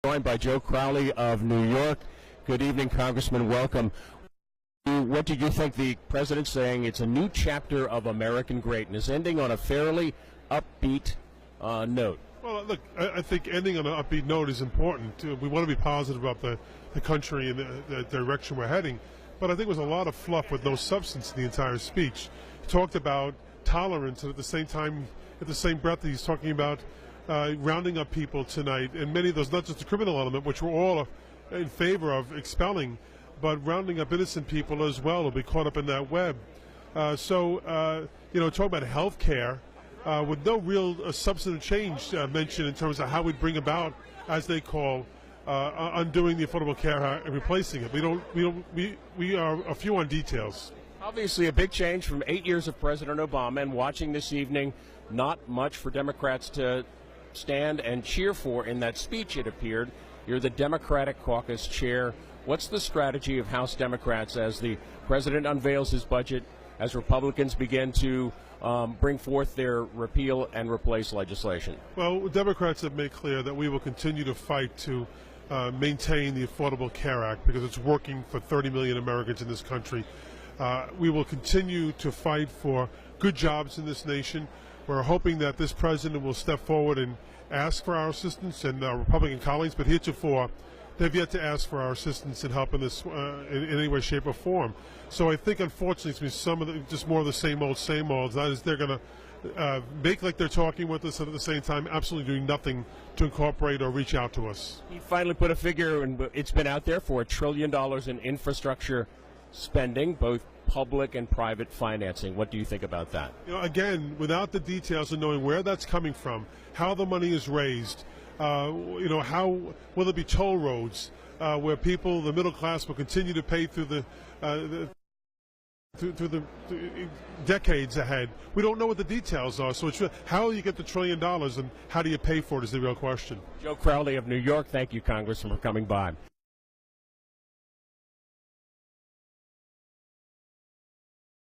Joined by Joe Crowley of New York. Good evening, Congressman. Welcome. What did you think the president saying it's a new chapter of American greatness, ending on a fairly upbeat note? Well, look, I think ending on an upbeat note is important. We want to be positive about the country and the direction we're heading. But I think it was a lot of fluff with no substance in the entire speech. He talked about tolerance, and at the same time, at the same breath, he's talking about rounding up people tonight, and many of those, not just the criminal element, which we're all in favor of expelling, but rounding up innocent people as well will be caught up in that web. Talking about health care with no real substantive change mentioned in terms of how we'd bring about, as they call, undoing the Affordable Care Act and replacing it. We are a few on details. Obviously a big change from 8 years of President Obama, and watching this evening, not much for Democrats to stand and cheer for in that speech, it appeared. You're the Democratic Caucus chair. What's the strategy of House Democrats as the president unveils his budget, as Republicans begin to bring forth their repeal and replace legislation? Well, Democrats have made clear that we will continue to fight to maintain the Affordable Care Act because it's working for 30 million Americans in this country. We will continue to fight for good jobs in this nation. We're hoping that this president will step forward and ask for our assistance and our Republican colleagues, but heretofore, they've yet to ask for our assistance and help in this in any way, shape, or form. So I think, unfortunately, it's going to be just more of the same old, same old. That is, they're going to make like they're talking with us, and at the same time, absolutely doing nothing to incorporate or reach out to us. He finally put a figure, and it's been out there, for $1 trillion in infrastructure spending, both public and private financing. What do you think about that? Again, without the details of knowing where that's coming from, how the money is raised, how will there be toll roads where people, the middle class, will continue to pay through the decades ahead. We don't know what the details are, so it's how you get the $1 trillion and how do you pay for it is the real question. Joe Crowley of New York, thank you, Congressman, for coming by.